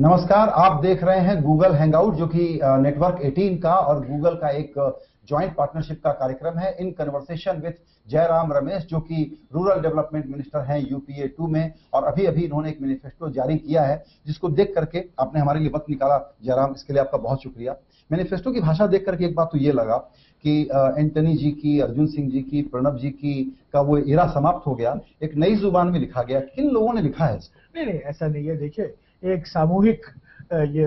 नमस्कार, आप देख रहे हैं गूगल हैंगआउट, जो कि नेटवर्क 18 का और गूगल का एक जॉइंट पार्टनरशिप का कार्यक्रम है। In conversation with Jairam Ramesh, जो कि रूरल डेवलपमेंट मिनिस्टर हैं यूपीए 2 में, और अभी अभी इन्होंने एक मैनिफेस्टो जारी किया है, जिसको देख करके आपने हमारे लिए वक्त निकाला। जयराम, इसके लिए आपका बहुत शुक्रिया। मैनिफेस्टो की भाषा देख करके एक बात तो ये लगा कि एंटनी जी की, अर्जुन सिंह जी की, प्रणब जी की का वो एरा समाप्त हो गया, एक नई जुबान में लिखा गया। किन लोगों ने लिखा है इसको? नहीं, ऐसा नहीं है। देखिए, एक सामूहिक ये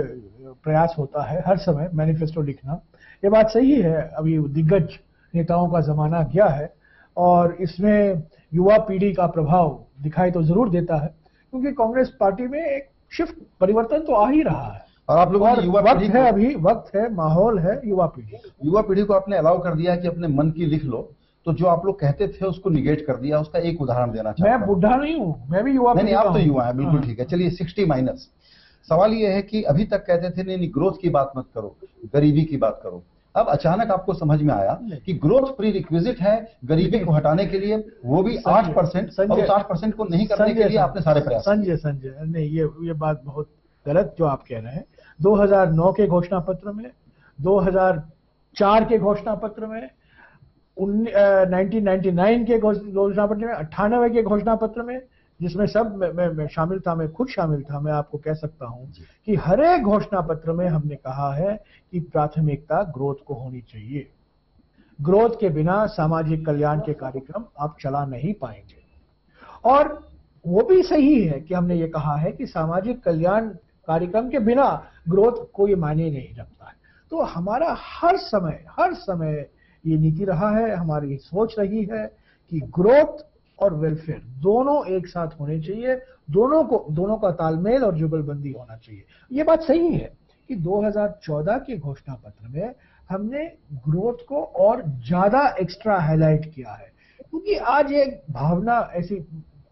प्रयास होता है हर समय मैनिफेस्टो लिखना। ये बात सही है, अभी दिग्गज नेताओं का जमाना गया है और इसमें युवा पीढ़ी का प्रभाव दिखाई तो जरूर देता है, क्योंकि कांग्रेस पार्टी में एक शिफ्ट, परिवर्तन तो आ ही रहा है। और आप लोगों ने युवा वक्त है, अभी वक्त है, माहौल है। युवा पीढ़ी को आपने अलाउ कर दिया कि अपने मन की लिख लो, तो जो आप लोग कहते थे उसको निगेट कर दिया। उसका एक उदाहरण देना चाहता हूं। मैं बुढ़ा नहीं हूं, मैं भी युवा। नहीं, आप तो युवा हैं, बिल्कुल ठीक है। चलिए 60 माइनस। सवाल ये है कि अभी तक कहते थे नहीं ग्रोथ की बात मत करो, गरीबी की बात करो। अब अचानक आपको समझ में आया कि ग्रोथ प्री रिक्विजिट है गरीबी को हटाने के लिए, वो भी 8%, और उस 8% को नहीं करने के लिए आपने सारे प्रयास। संजय नहीं, ये बात बहुत गलत जो आप कह रहे हैं। 2009 के घोषणा पत्र में, 2004 के घोषणा पत्र में, 1999 के घोषणा पत्र में, 98 के घोषणा पत्र में, जिसमें सब मैं शामिल था, मैं खुद शामिल था। मैं आपको कह सकता हूं कि हर एक घोषणा पत्र में हमने कहा है कि प्राथमिकता ग्रोथ को होनी चाहिए। ग्रोथ के बिना सामाजिक कल्याण के कार्यक्रम आप चला नहीं पाएंगे। और वो भी सही है कि हमने ये कहा है कि सामाजिक कल्याण कार्यक्रम के बिना ग्रोथ कोई मायने नहीं रखता है। तो हमारा हर समय ये नीति रहा है, हमारी सोच रही है कि ग्रोथ और वेलफेयर दोनों एक साथ होने चाहिए, दोनों का तालमेल और जुगलबंदी होना चाहिए। ये बात सही है कि 2014 के घोषणा पत्र में हमने ग्रोथ को और ज्यादा एक्स्ट्रा हाईलाइट किया है, क्योंकि आज एक भावना ऐसी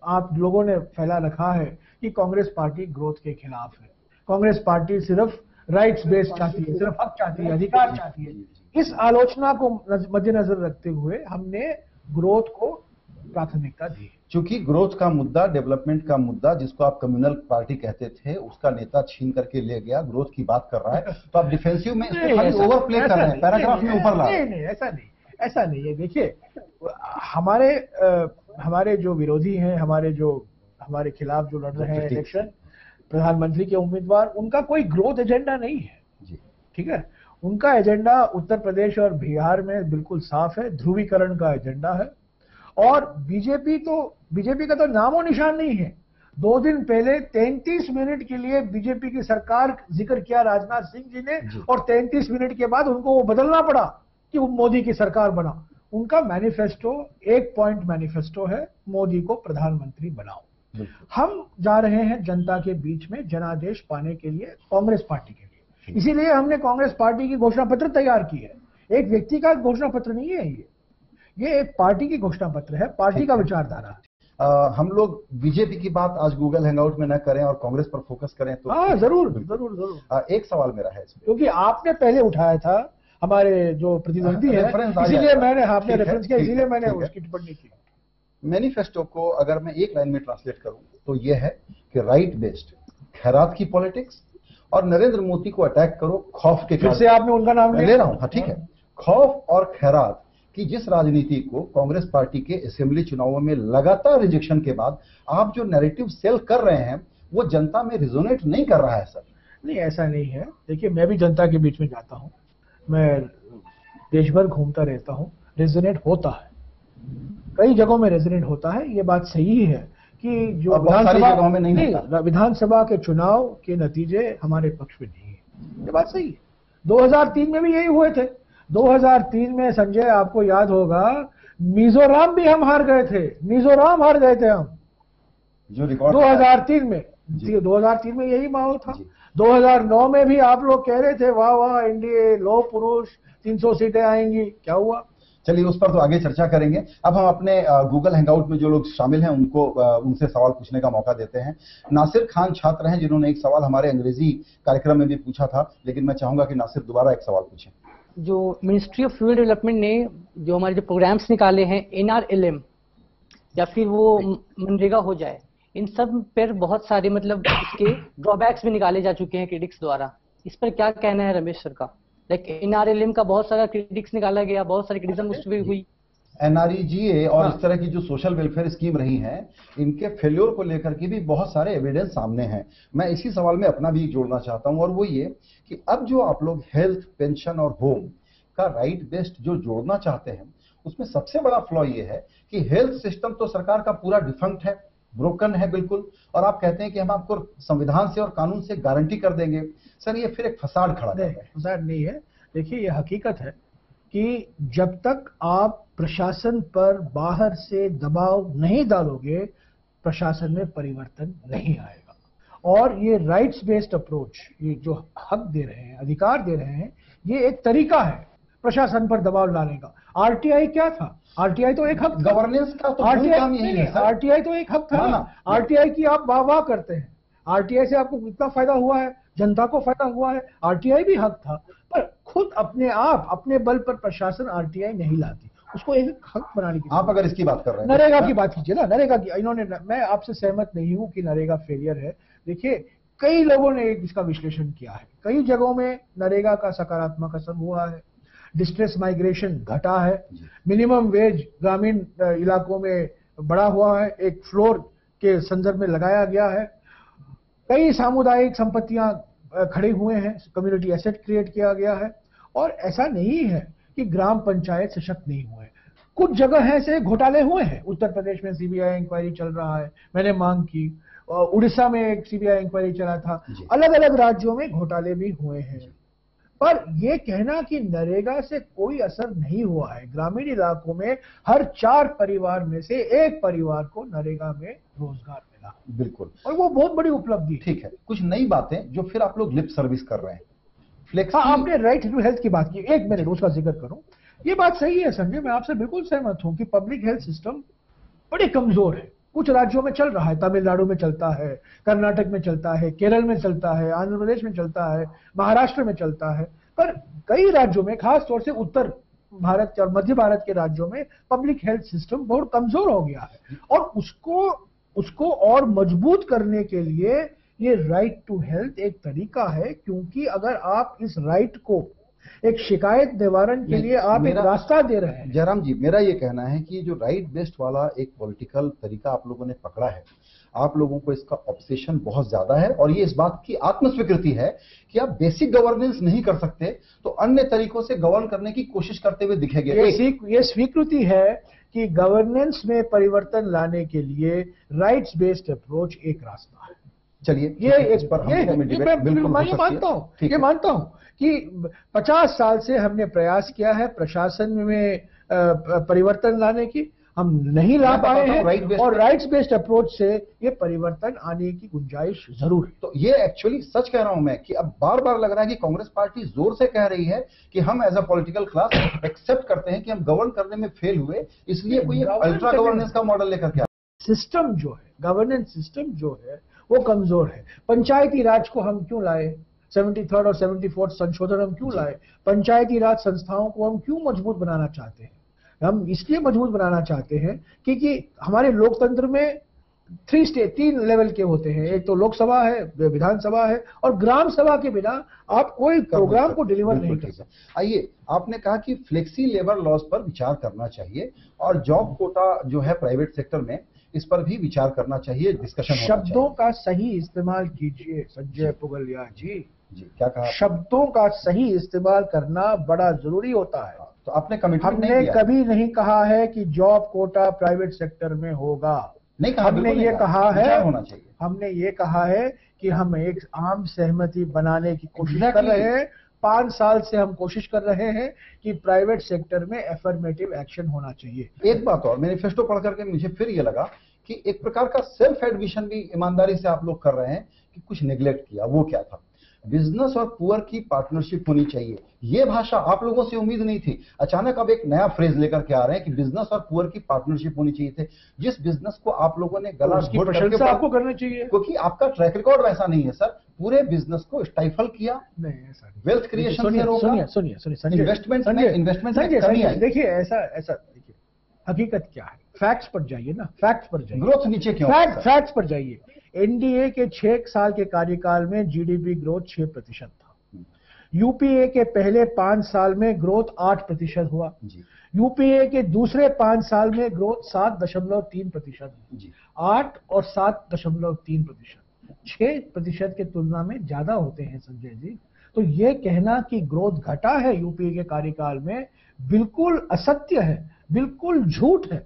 आप लोगों ने फैला रखा है कि कांग्रेस पार्टी ग्रोथ के खिलाफ है, कांग्रेस पार्टी सिर्फ राइट्स बेस्ड चाहती है, सिर्फ हक चाहती है, अधिकार चाहती है। इस आलोचना को मद्देनजर रखते हुए हमने ग्रोथ को प्राथमिकता दी। चूंकि ग्रोथ का मुद्दा, डेवलपमेंट का मुद्दा, जिसको आप कम्युनल पार्टी कहते थे, उसका नेता छीन करके ले गया, ग्रोथ की बात कर रहा है, तो आप डिफेंसिव में ओवर प्ले कर रहे हैं, पैराग्राफ में ऊपर ला रहे हैं। नहीं, ऐसा नहीं है। देखिए, हमारे जो विरोधी हैं, हमारे खिलाफ जो लड़ रहे हैं इलेक्शन, प्रधानमंत्री के उम्मीदवार, उनका कोई ग्रोथ एजेंडा नहीं है। ठीक है, उनका एजेंडा उत्तर प्रदेश और बिहार में बिल्कुल साफ है, ध्रुवीकरण का एजेंडा है। और बीजेपी का तो नामो निशान नहीं है। 2 दिन पहले 33 मिनट के लिए बीजेपी की सरकार जिक्र किया राजनाथ सिंह जी ने, और 33 मिनट के बाद उनको वो बदलना पड़ा कि वो मोदी की सरकार बना। उनका मैनिफेस्टो एक पॉइंट मैनिफेस्टो है, मोदी को प्रधानमंत्री बनाओ। हम जा रहे हैं जनता के बीच में जनादेश पाने के लिए, कांग्रेस पार्टी के लिए। इसीलिए हमने कांग्रेस पार्टी की घोषणा पत्र तैयार की है। एक व्यक्ति का घोषणा पत्र नहीं है ये एक पार्टी की घोषणा पत्र है, पार्टी का विचारधारा। हम लोग बीजेपी की बात आज गूगल हैंगआउट में न करें और कांग्रेस पर फोकस करें तो? हाँ, जरूर। एक सवाल मेरा है इसमें, क्योंकि आपने पहले उठाया था, हमारे जो प्रतिद्वंदी है, इसीलिए मैंने आपने रेफरेंस किया, इसीलिए मैंने उसकी टिप्पणी की। मैनिफेस्टो को अगर मैं एक लाइन में ट्रांसलेट करूं तो यह है कि राइट बेस्ड खैरात की पॉलिटिक्स, और नरेंद्र मोदी को अटैक करो खौफ के। फिर से आपने उनका नाम ले रहा हूं। हाँ, ठीक है। खौफ और खैरात कि जिस राजनीति को कांग्रेस पार्टी के असेंबली चुनावों में लगातार रिजेक्शन के बाद आप जो नैरेटिव सेल कर रहे हैं, वो जनता में रिजोनेट नहीं कर रहा है सर। नहीं, ऐसा नहीं है। देखिए, मैं भी जनता के बीच में जाता हूं, मैं देश भर घूमता रहता हूं, रेजोनेट होता है, कई जगहों में रेजोनेट होता है। ये बात सही है कि जो विधानसभा के चुनाव के नतीजे हमारे पक्ष में नहीं है, ये बात सही है। 2003 में भी यही हुए थे। 2003 में संजय, आपको याद होगा, मिजोरम भी हम हार गए थे, हम जो रिकॉर्ड 2003 में। 2003 में यही माहौल था। 2009 में भी आप लोग कह रहे थे वाह एनडीए लौह पुरुष 300 सीटें आएंगी, क्या हुआ? चलिए उस पर तो आगे चर्चा करेंगे। अब हम अपने गूगल हैंगआउट में जो लोग शामिल हैं उनसे सवाल पूछने का मौका देते हैं। नासिर खान छात्र हैं जिन्होंने एक सवाल हमारे अंग्रेजी कार्यक्रम में भी पूछा था, लेकिन मैं चाहूंगा कि नासिर दोबारा एक सवाल पूछें। जो मिनिस्ट्री ऑफ फ्यूल डेवलपमेंट ने जो हमारे जो प्रोग्राम्स निकाले हैं, NRLM या फिर वो मनरेगा हो जाए, इन सब पर बहुत सारे मतलब इसके ड्रॉबैक्स भी निकाले जा चुके हैं क्रिटिक्स द्वारा। इस पर क्या कहना है रमेश सर का? लाइक NRLM का बहुत सारा क्रिटिक्स निकाला गया, बहुत सारी क्रिटिसिज्म उस पर हुई। NREGA और इस तरह की जो सोशल वेलफेयर स्कीम रही हैं, इनके फेल्योर को लेकर के भी बहुत सारे एविडेंस सामने हैं। मैं इसी सवाल में अपना भी जोड़ना चाहता हूं, और वो ये कि अब जो आप लोग हेल्थ, पेंशन और होम का राइट बेस्ड जो जोड़ना चाहते हैं, उसमें सबसे बड़ा फ्लॉ ये है कि हेल्थ सिस्टम तो सरकार का पूरा डिफंक्ट है, ब्रोकन है बिल्कुल, और आप कहते हैं कि हम आपको संविधान से और कानून से गारंटी कर देंगे। सर, ये फिर एक फसाड खड़ा है। फसाड नहीं है। देखिए, ये हकीकत है कि जब तक आप प्रशासन पर बाहर से दबाव नहीं डालोगे, प्रशासन में परिवर्तन नहीं आएगा। और ये राइट्स बेस्ड अप्रोच, ये जो हक दे रहे हैं, अधिकार दे रहे हैं, ये एक तरीका है प्रशासन पर दबाव लाने का। RTI क्या था? RTI तो एक हक, गवर्नेंस का तो मूल काम यही है सर। RTI तो एक हक था ना। RTI की आप वाह वाह करते हैं, RTI से आपको कितना फायदा हुआ है, जनता को फायदा हुआ है, RTI भी हक था। पर खुद अपने आप, अपने बल पर प्रशासन RTI नहीं लाती, उसको एक हक बनाने की। आप अगर इसकी बात कर रहे हैं, नरेगा की बात कीजिए ना। नरेगा की इन्होंने, मैं आपसे सहमत नहीं हूं कि नरेगा फेलियर है। देखिए, कई लोगों ने इसका विश्लेषण किया है, कई जगहों में नरेगा का सकारात्मक असर हुआ है, डिस्ट्रेस माइग्रेशन घटा है, मिनिमम वेज ग्रामीण इलाकों में बढ़ा हुआ है, एक फ्लोर के संदर्भ में लगाया गया है, कई सामुदायिक संपत्तियां खड़े हुए हैं, कम्युनिटी एसेट क्रिएट किया गया है। और ऐसा नहीं है कि ग्राम पंचायत सशक्त नहीं हुए, कुछ जगह है से घोटाले हुए हैं। उत्तर प्रदेश में CBI इंक्वायरी चल रहा है, मैंने मांग की, उड़ीसा में एक CBI इंक्वायरी चला था, अलग अलग राज्यों में घोटाले भी हुए हैं। पर यह कहना कि नरेगा से कोई असर नहीं हुआ है, ग्रामीण इलाकों में हर 4 परिवार में से 1 परिवार को नरेगा में रोजगार मिला, बिल्कुल, और वो बहुत बड़ी उपलब्धि। ठीक है, कुछ नई बातें जो फिर आप लोग लिप सर्विस कर रहे हैं। हाँ, आपने राइट टू हेल्थ की बात की, 1 मिनट उसका जिक्र करूं। ये बात सही है संजय, मैं आपसे बिल्कुल सहमत हूं कि पब्लिक हेल्थ सिस्टम बड़े कमजोर है। कुछ राज्यों में चल रहा है, तमिलनाडु में चलता है, कर्नाटक में चलता है, केरल में चलता है, आंध्र प्रदेश में चलता है, महाराष्ट्र में चलता है। पर कई राज्यों में, खास तौर से उत्तर भारत और मध्य भारत के राज्यों में पब्लिक हेल्थ सिस्टम बहुत कमजोर हो गया है। और उसको और मजबूत करने के लिए ये राइट टू हेल्थ एक तरीका है, क्योंकि अगर आप इस राइट को एक शिकायत निवारण के लिए आप एक रास्ता दे रहे हैं। जयराम जी, मेरा ये कहना है कि जो राइट बेस्ड वाला एक पॉलिटिकल तरीका आप लोगों ने पकड़ा है, आप लोगों को इसका ऑब्सेशन बहुत ज्यादा है, और ये इस बात की आत्मस्वीकृति है कि आप बेसिक गवर्नेंस नहीं कर सकते तो अन्य तरीकों से गवर्न करने की कोशिश करते हुए दिखेंगे। ये स्वीकृति है कि गवर्नेंस में परिवर्तन लाने के लिए राइट्स बेस्ड अप्रोच एक रास्ता है। चलिए, ये मानता हूं कि 50 साल से हमने प्रयास किया है प्रशासन में परिवर्तन लाने की, हम नहीं ला पाए हैं, और राइट्स बेस्ड अप्रोच से ये परिवर्तन आने की गुंजाइश जरूर है। तो ये एक्चुअली सच कह रहा हूं मैं कि अब बार बार लग रहा है कि कांग्रेस पार्टी जोर से कह रही है कि हम as a political class accept करते हैं कि हम गवर्न करने में फेल हुए, इसलिए कोई अल्ट्रा गवर्नेंस का मॉडल लेकर के सिस्टम जो है, गवर्नेंस सिस्टम जो है वो कमजोर है। पंचायती राज को हम क्यों लाए, 73rd और 74th संशोधन हम क्यों लाए? पंचायती राज संस्थाओं को हम क्यों मजबूत बनाना चाहते हैं? हम इसलिए मजबूत बनाना चाहते हैं क्योंकि हमारे लोकतंत्र में 3 लेवल के होते हैं, एक तो लोकसभा है, विधानसभा है, और ग्राम सभा के बिना आप कोई प्रोग्राम को डिलीवर नहीं कर सकते। आइए, आपने कहा कि फ्लेक्सी लेबर लॉज पर विचार करना चाहिए, और जॉब कोटा जो है प्राइवेट सेक्टर में, इस पर भी विचार करना चाहिए, डिस्कशन होना चाहिए। शब्दों का सही इस्तेमाल कीजिए संजय पुगलिया जी। क्या कहा? शब्दों का सही इस्तेमाल करना बड़ा जरूरी होता है। तो आपने कमिटमेंट नहीं दिया। हमने कभी नहीं कहा है कि जॉब कोटा प्राइवेट सेक्टर में होगा, नहीं कहा। हमने ये कहा है, होना चाहिए। हमने ये कहा है कि हम एक आम सहमति बनाने की कोशिश कर रहे हैं। 5 साल से हम कोशिश कर रहे हैं कि प्राइवेट सेक्टर में एफर्मेटिव एक्शन होना चाहिए। एक बात और, मैनिफेस्टो पढ़ करके मुझे फिर ये लगा कि एक प्रकार का सेल्फ एडमिशन भी ईमानदारी से आप लोग कर रहे हैं कि कुछ नेग्लेक्ट किया। वो क्या था? बिजनेस और पुअर की पार्टनरशिप होनी चाहिए। ये भाषा आप लोगों से उम्मीद नहीं थी। अचानक अब एक नया फ्रेज लेकर के आ रहे हैं कि बिजनेस और पुअर की पार्टनरशिप होनी चाहिए थे। जिस बिजनेस को आप लोगों ने गला घोट करके आपको करना चाहिए, क्योंकि आपका ट्रैक रिकॉर्ड वैसा नहीं है सर। पूरे बिजनेस को स्टाइफल किया, नहीं ऐसा वेल्थ क्रिएशन से रोका। सुनिए इन्वेस्टमेंट में कमी आई। देखिए ऐसा देखिए हकीकत क्या है, फैक्ट्स पर जाइए ना, फैक्ट्स पर जाइए। ग्रोथ नीचे क्यों? फैक्ट्स पर जाइए। एनडीए के 6 साल के कार्यकाल में जीडीपी ग्रोथ 6% था। यूपीए के पहले 5 साल में ग्रोथ 8% हुआ। यूपीए के दूसरे 5 साल में ग्रोथ 7.3%। 8 और 7.3%, 6% की तुलना में ज्यादा होते हैं संजय जी। तो ये कहना कि ग्रोथ घटा है यूपीए के कार्यकाल में बिल्कुल असत्य है, बिल्कुल झूठ है,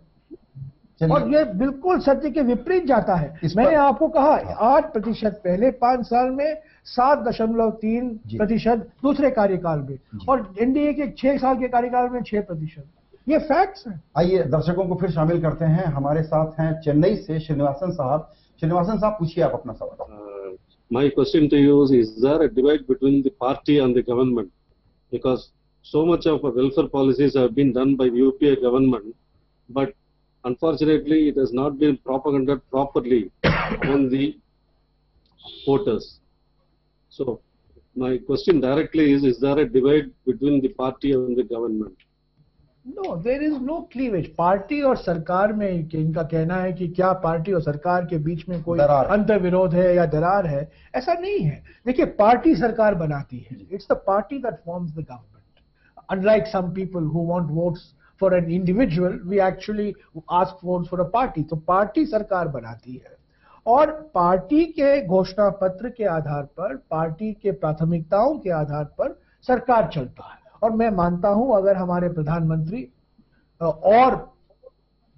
और ये बिल्कुल सत्य के विपरीत जाता है। मैंने आपको कहा 8% पहले 5 साल में, 7.3% दूसरे कार्यकाल में, और एनडीए के 6 साल के कार्यकाल में 6%। ये फैक्ट्स हैं। आइए दर्शकों को फिर शामिल करते हैं। हमारे साथ हैं चेन्नई से श्रीनिवासन साहब। श्रीनिवासन साहब, पूछिए आप अपना सवाल। My question to you is there a divide between the party and the government? Because so much of welfare policies have been done by the UPA government, but unfortunately it has not been propagated properly among the voters. So my question directly is there a divide between the party and the government? No, there is no cleavage. Party और सरकार में इनका कहना है कि क्या party और सरकार के बीच में कोई अंतर्विरोध है या दरार है, ऐसा नहीं है। देखिए, पार्टी सरकार बनाती है। It's the party that forms the government. Unlike some people who want votes for an individual, we actually ask votes for a party. तो पार्टी सरकार बनाती है, और पार्टी के घोषणा पत्र के आधार पर, पार्टी के प्राथमिकताओं के आधार पर सरकार चलता है। और मैं मानता हूं अगर हमारे प्रधानमंत्री और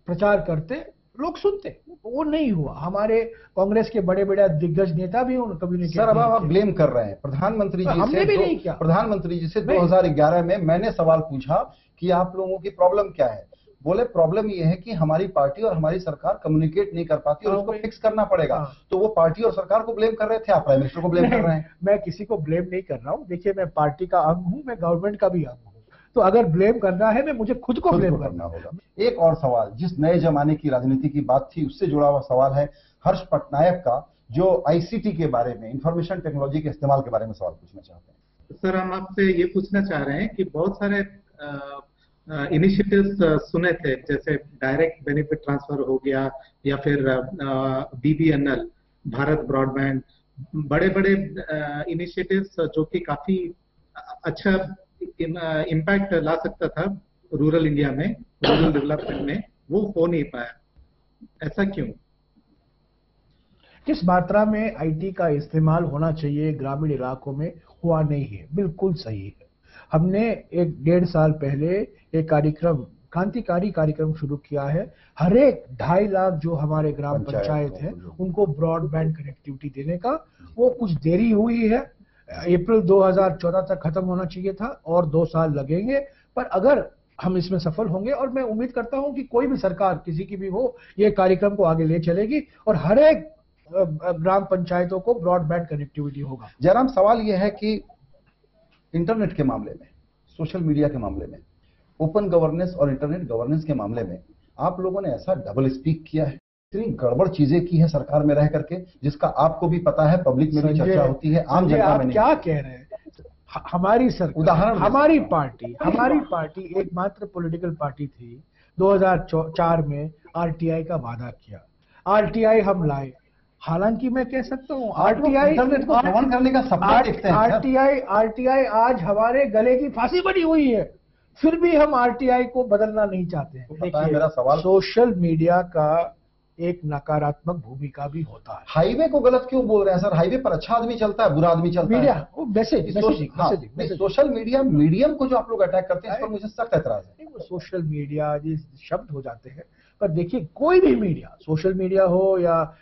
प्रचार करते, लोग सुनते। वो नहीं हुआ। हमारे कांग्रेस के बड़े बड़े दिग्गज नेता भी कम्युनिकेट। सर, अब आप ब्लेम कर रहे हैं प्रधानमंत्री जी से। हमने भी नहीं किया। प्रधानमंत्री जी से 2011 में मैंने सवाल पूछा कि आप लोगों की प्रॉब्लम क्या है। बोले प्रॉब्लम ये है कि हमारी पार्टी और हमारी सरकार कम्युनिकेट नहीं कर पाती और उसको फिक्स करना पड़ेगा। तो वो पार्टी और सरकार को ब्लेम कर रहे थे, आप प्राइम मिनिस्टर को ब्लेम कर रहे हैं। मैं किसी को ब्लेम नहीं कर रहा हूं। देखिए, मैं पार्टी का अंग हूं, मैं गवर्नमेंट का भी अंग हूं। तो अगर ब्लेम करना है, मैं मुझे खुद को ब्लेम करना होगा। एक और सवाल, जिस नए जमाने की राजनीति की बात थी उससे जुड़ा हुआ सवाल है हर्ष पटनायक का, जो आईसीटी के बारे में, इंफॉर्मेशन टेक्नोलॉजी के इस्तेमाल के बारे में सवाल पूछना चाहते हैं। सर, हम आपसे ये पूछना चाह रहे हैं कि बहुत सारे इनिशिएटिव्स सुने थे, जैसे डायरेक्ट बेनिफिट ट्रांसफर हो गया, या फिर बीबीएनएल, भारत ब्रॉडबैंड, बड़े बड़े इनिशिएटिव्स जो कि काफी अच्छा इम्पैक्ट ला सकता था रूरल इंडिया में, रूरल डेवलपमेंट में, वो हो नहीं पाया। ऐसा क्यों? किस मात्रा में आईटी का इस्तेमाल होना चाहिए ग्रामीण इलाकों में, हुआ नहीं है। बिल्कुल सही है। हमने 1-1.5 साल पहले एक कार्यक्रम, क्रांतिकारी कार्यक्रम शुरू किया है। हर एक 2.5 लाख जो हमारे ग्राम पंचायत है, उनको ब्रॉडबैंड कनेक्टिविटी देने का। वो कुछ देरी हुई है, अप्रैल 2014 तक खत्म होना चाहिए था, और 2 साल लगेंगे। पर अगर हम इसमें सफल होंगे, और मैं उम्मीद करता हूं कि कोई भी सरकार, किसी की भी हो, ये कार्यक्रम को आगे ले चलेगी और हर एक ग्राम पंचायतों को ब्रॉडबैंड कनेक्टिविटी होगा। जयराम, सवाल यह है कि इंटरनेट के मामले में, सोशल मीडिया के मामले में, ओपन गवर्नेंस और इंटरनेट गवर्नेंस के मामले में आप लोगों ने ऐसा डबल स्पीक किया है, इतनी गड़बड़ चीजें की है सरकार में रह करके, जिसका आपको भी पता है, पब्लिक में भी चर्चा होती है, आम जनता में नहीं। क्या कह रहे हैं? हमारी सरकार, उदाहरण, हमारी पार्टी एकमात्र पॉलिटिकल पार्टी थी 2004 में आरटीआई का वादा किया। आरटीआई हम लाए। हालांकि मैं कह सकता हूँ आरटीआई इंटरनेट को भ्रमण करने का सपना देखते हैं। आरटीआई आज हमारे गले की फांसी बनी हुई है, फिर भी हम आरटीआई को बदलना नहीं चाहते हैं। देखिए, मेरा सवाल, सोशल मीडिया का एक नकारात्मक भूमिका भी होता है। हाईवे को गलत क्यों बोल रहे हैं सर? हाईवे पर अच्छा आदमी चलता है, बुरा आदमी चलता मीडिया, है। वो मैसेज सोशल मीडिया मीडियम को जो आप लोग अटैक करते हैं, इस पर मुझे सख्त एतराज है। वो सोशल मीडिया ये शब्द हो जाते हैं, पर देखिए, कोई भी मीडिया, सोशल मीडिया हो या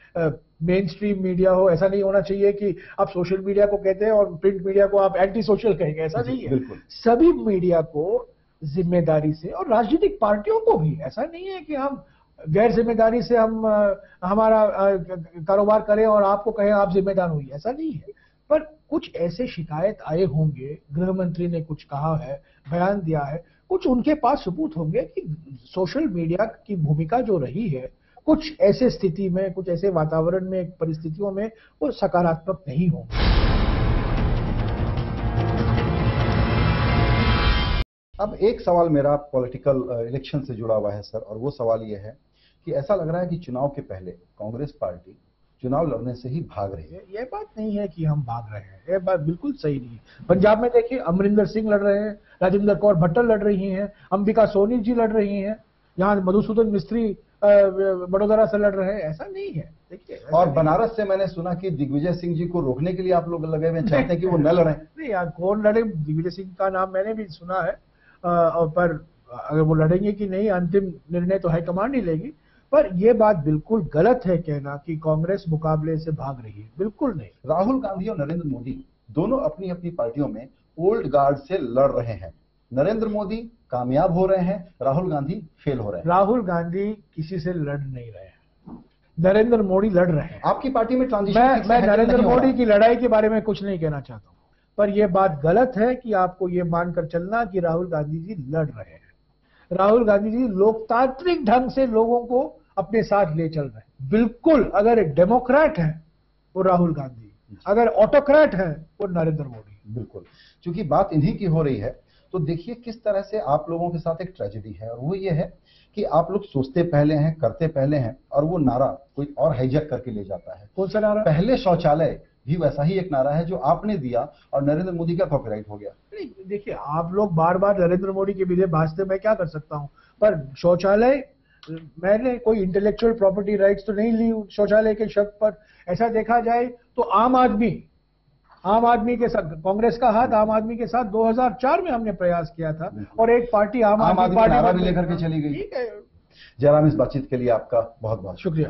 मेन स्ट्रीम मीडिया हो, ऐसा नहीं होना चाहिए कि आप सोशल मीडिया को कहते हैं और प्रिंट मीडिया को आप एंटी सोशल कहेंगे, ऐसा नहीं है। सभी मीडिया को जिम्मेदारी से, और राजनीतिक पार्टियों को भी, ऐसा नहीं है कि हम गैर जिम्मेदारी से हम हमारा कारोबार करें और आपको कहें आप जिम्मेदार होइए, ऐसा नहीं है। पर कुछ ऐसे शिकायत आए होंगे, गृह मंत्री ने कुछ कहा है, बयान दिया है, कुछ उनके पास सबूत होंगे कि सोशल मीडिया की भूमिका जो रही है, कुछ ऐसे स्थिति में, कुछ ऐसे वातावरण में, परिस्थितियों में वो सकारात्मक नहीं होंगे। अब एक सवाल मेरा पॉलिटिकल इलेक्शन से जुड़ा हुआ है सर, और वो सवाल ये है कि ऐसा लग रहा है कि चुनाव के पहले कांग्रेस पार्टी चुनाव लड़ने से ही भाग रही है। ये बात नहीं है कि हम भाग रहे हैं, ये बात बिल्कुल सही नहीं है। पंजाब में देखिए, अमरिंदर सिंह लड़ रहे हैं, राजेंद्र कौर भट्टल लड़ रही हैं, अंबिका सोनी जी लड़ रही हैं, यहाँ मधुसूदन मिस्त्री बड़ोदरा से लड़ रहे हैं। ऐसा नहीं है देखिए। और बनारस से मैंने सुना कि दिग्विजय सिंह जी को रोकने के लिए आप लोग लगे हुए चाहते हैं कि वो न लड़ें। नहीं यार, कौन लड़े? दिग्विजय सिंह का नाम मैंने भी सुना है, पर अगर वो लड़ेंगे कि नहीं, अंतिम निर्णय तो हाईकमांड ही लेगी। पर यह बात बिल्कुल गलत है कहना कि कांग्रेस मुकाबले से भाग रही है, बिल्कुल नहीं। राहुल गांधी और नरेंद्र मोदी दोनों अपनी अपनी पार्टियों में ओल्ड गार्ड से लड़ रहे हैं। नरेंद्र मोदी कामयाब हो रहे हैं, राहुल गांधी फेल हो रहे हैं। राहुल गांधी किसी से लड़ नहीं रहे हैं, नरेंद्र मोदी लड़ रहे हैं। आपकी पार्टी में ट्रांजिशन मैं नरेंद्र मोदी की लड़ाई के बारे में कुछ नहीं कहना चाहता हूं, पर यह बात गलत है कि आपको यह मानकर चलना कि राहुल गांधी जी लड़ रहे हैं। राहुल गांधी जी लोकतांत्रिक ढंग से लोगों को अपने साथ ले चल रहे हैं। बिल्कुल, अगर एक डेमोक्रेट है वो राहुल गांधी, अगर ऑटोक्रेट है वो नरेंद्र मोदी। बिल्कुल, क्योंकि बात इन्हीं की हो रही है। तो देखिए किस तरह से आप लोगों के साथ एक ट्रेजेडी है, और वो ये है कि आप लोग सोचते पहले हैं, करते पहले हैं, और वो नारा कोई और हाईजैक करके ले जाता है। कौन सा नारा? पहले शौचालय भी वैसा ही एक नारा है जो आपने दिया और नरेंद्र मोदी का कॉपीराइट हो गया। नहीं देखिए, आप लोग बार बार नरेंद्र मोदी के विजय भाषते, मैं क्या कर सकता हूं। पर शौचालय, मैंने कोई इंटेलेक्चुअल प्रॉपर्टी राइट्स तो नहीं ली शौचालय के शब्द पर। ऐसा देखा जाए तो आम आदमी के साथ, कांग्रेस का हाथ आम आदमी के साथ 2004 में हमने प्रयास किया था, और एक पार्टी आम आदमी नारा भी लेकर के चली गई। ठीक है। जयराम, इस बातचीत के लिए आपका बहुत बहुत शुक्रिया।